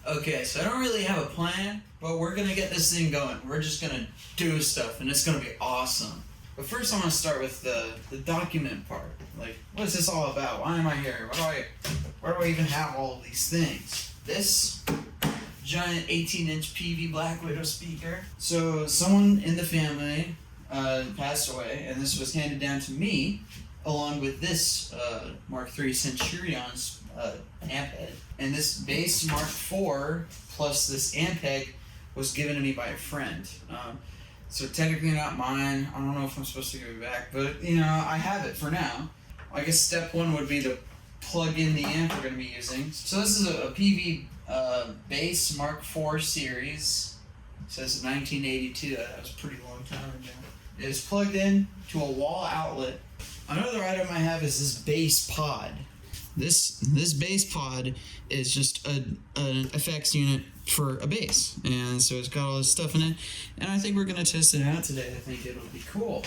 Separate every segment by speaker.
Speaker 1: Okay, so I don't really have a plan, but we're gonna get this thing going. We're just gonna do stuff, and it's gonna be awesome. But first, I want to start with the document part. Like, what is this all about? Why am I here? Why do I even have all of these things? This giant 18-inch Peavey Black Widow speaker. So someone in the family passed away, and this was handed down to me, along with this Mark III Centurion's Ampeg. And this bass Mark IV plus this Ampeg was given to me by a friend. So technically not mine. I don't know if I'm supposed to give it back, but you know, I have it for now. I guess step one would be to plug in the amp we're going to be using. So this is a Peavey bass Mark IV series. It says 1982. That was a pretty long time ago. It is plugged in to a wall outlet. Another item I have is this bass pod. This bass pod is just an effects unit for a bass, and so it's got all this stuff in it, and I think we're gonna test it out today. I think it'll be cool.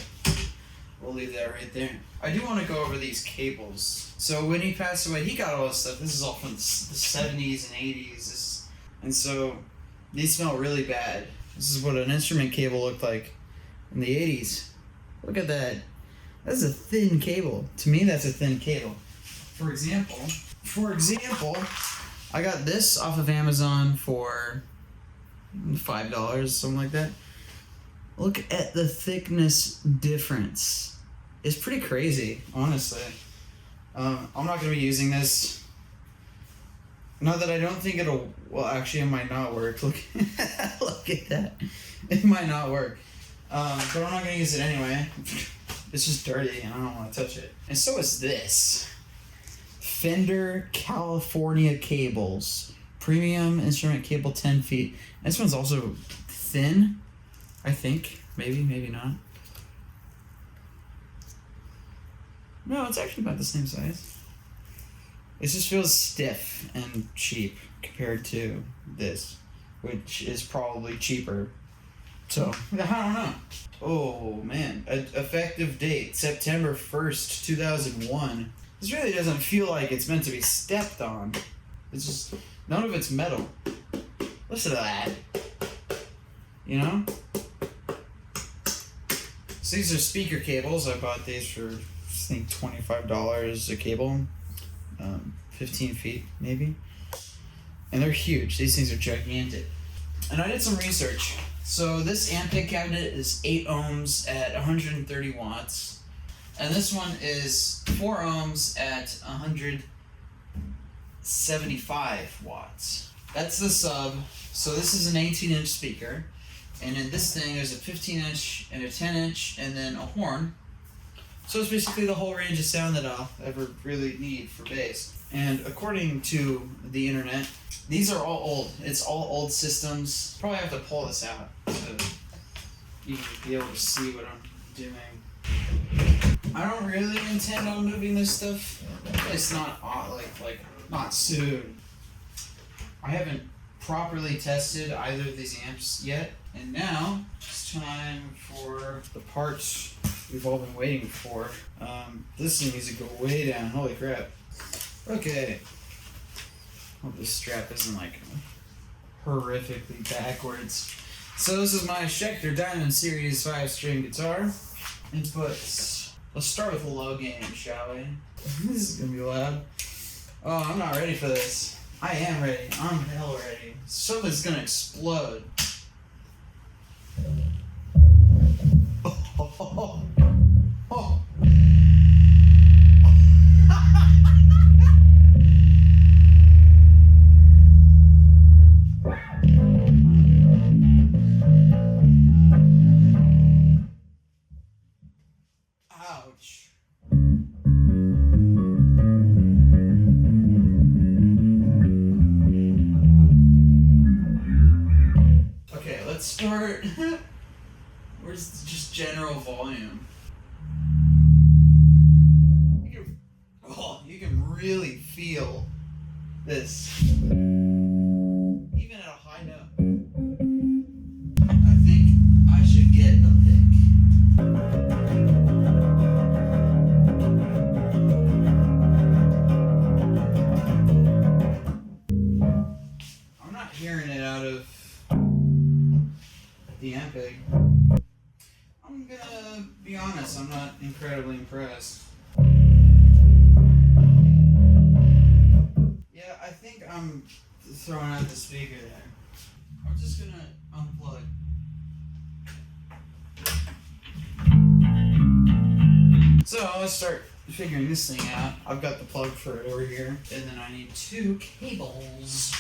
Speaker 1: We'll leave that right there. I do want to go over these cables. So when he passed away, he got all this stuff. This is all from the 70s and 80s, and so these smell really bad. This is what an instrument cable looked like in the 80s. Look at that. That's a thin cable. To me, that's a thin cable. For example, I got this off of Amazon for $5, something like that. Look at the thickness difference. It's pretty crazy, honestly. I'm not going to be using this. Not that I don't think it'll... Well, actually, it might not work. Look, look at that. It might not work. But I'm not going to use it anyway. It's just dirty and I don't want to touch it. And so is this. Fender California cables. Premium instrument cable, 10 feet. This one's also thin, I think. Maybe, maybe not. No, it's actually about the same size. It just feels stiff and cheap compared to this, which is probably cheaper. So, I don't know. Oh, man. Effective date, September 1st, 2001. This really doesn't feel like it's meant to be stepped on. It's just, none of it's metal. Listen to that. You know? So these are speaker cables. I bought these for, I think, $25 a cable. 15 feet, maybe. And they're huge. These things are gigantic. And I did some research. So this Ampeg cabinet is 8 ohms at 130 watts. And this one is 4 ohms at 175 watts. That's the sub. So this is an 18-inch speaker. And in this thing, there's a 15-inch and a 10-inch, and then a horn. So it's basically the whole range of sound that I'll ever really need for bass. And according to the internet, these are all old. It's all old systems. Probably have to pull this out so you can be able to see what I'm doing. I don't really intend on moving this stuff. It's not not soon. I haven't properly tested either of these amps yet. And now it's time for the parts we've all been waiting for. This thing needs to go way down. Holy crap. Okay. Hope this strap isn't like horrifically backwards. So this is my Schecter Diamond Series 5-string guitar. Inputs. Let's start with a low gain, shall we? This is gonna be loud. Oh, I'm not ready for this. I am ready. I'm hell ready. Something's gonna explode. Oh. Oh. Ouch. Okay, let's start. Where's just general volume? You can really feel this. Even at a high note. I think I should get a pick. I'm not hearing it out of the Ampeg. I'm gonna be honest, I'm not incredibly impressed. Yeah, I think I'm throwing out the speaker there. I'm just gonna unplug. So let's start figuring this thing out. I've got the plug for it over here, and then I need 2 cables.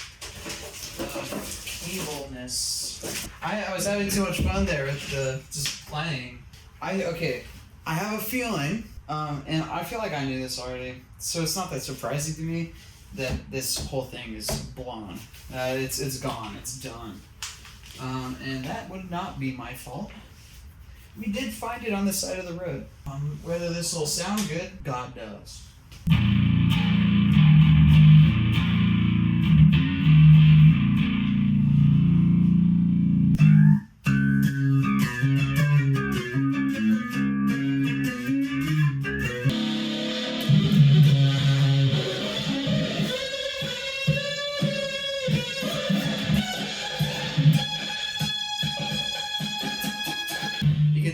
Speaker 1: Cableness. I was having too much fun there with the just playing. I have a feeling, and I feel like I knew this already, so it's not that surprising to me that this whole thing is blown. It's gone. It's done. And that would not be my fault. We did find it on the side of the road. Whether this will sound good, God knows.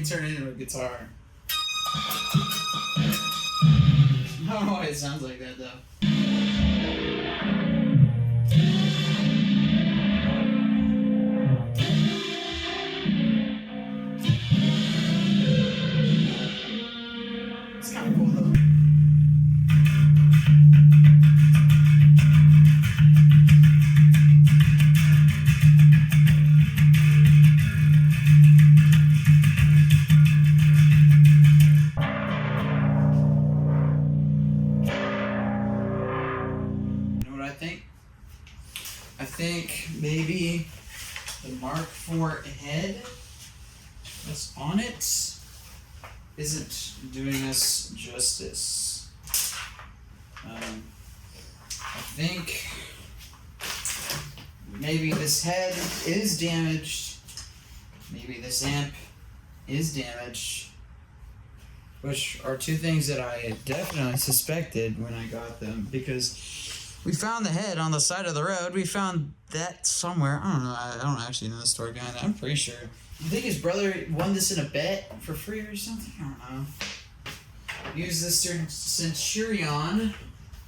Speaker 1: Turn it into a guitar. I don't know why it sounds like that though. It's kind of cool though. I think maybe the Mark IV head that's on it isn't doing us justice. I think maybe this head is damaged, maybe this amp is damaged, which are 2 things that I definitely suspected when I got them, because we found the head on the side of the road. We found that somewhere. I don't know. I don't actually know the story behind that. I'm pretty sure. I think his brother won this in a bet for free or something. I don't know. Use this Centurion.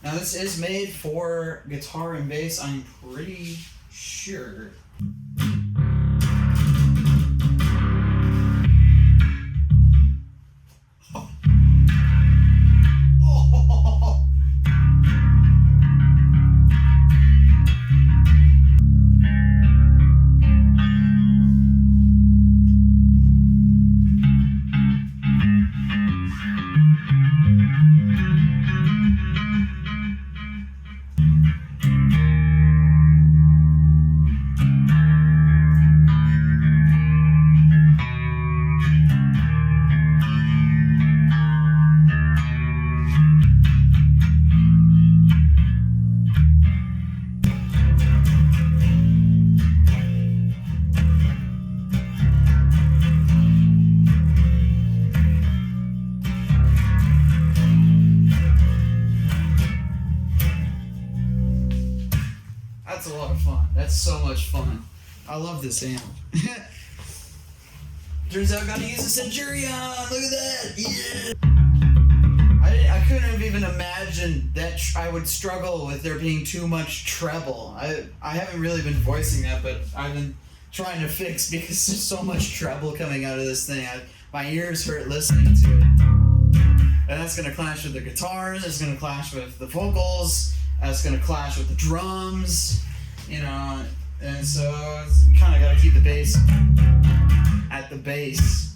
Speaker 1: Now this is made for guitar and bass, I'm pretty sure. That's a lot of fun. That's so much fun. I love this amp. Turns out I gotta use a Centurion. Look at that. Yeah. I couldn't have even imagined that I would struggle with there being too much treble. I haven't really been voicing that, but I've been trying to fix because there's so much treble coming out of this thing. My ears hurt listening to it. And that's gonna clash with the guitars. It's gonna clash with the vocals. That's gonna clash with the drums. You know, and so you kind of got to keep the bass at the base.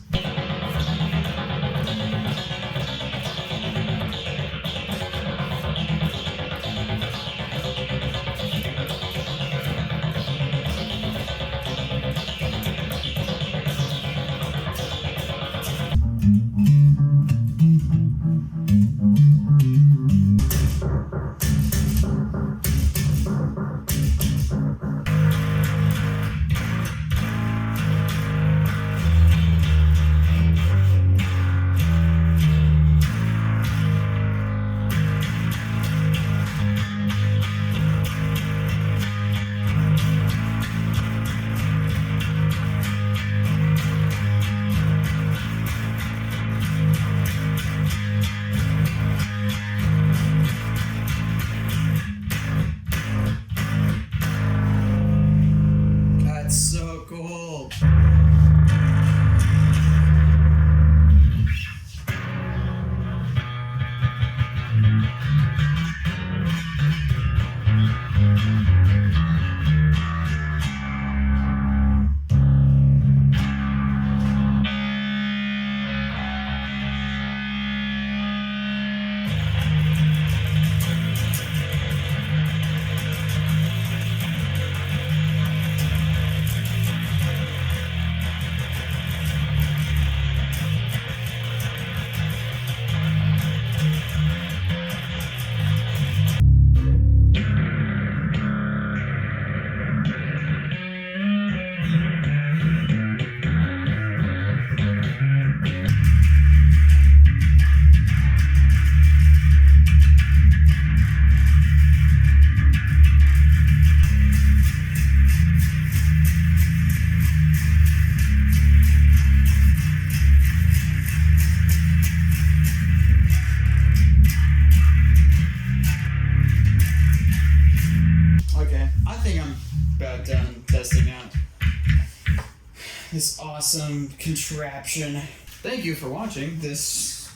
Speaker 1: this awesome contraption. Thank you for watching this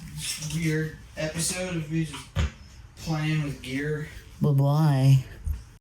Speaker 1: weird episode of me just playing with gear.
Speaker 2: Bye-bye.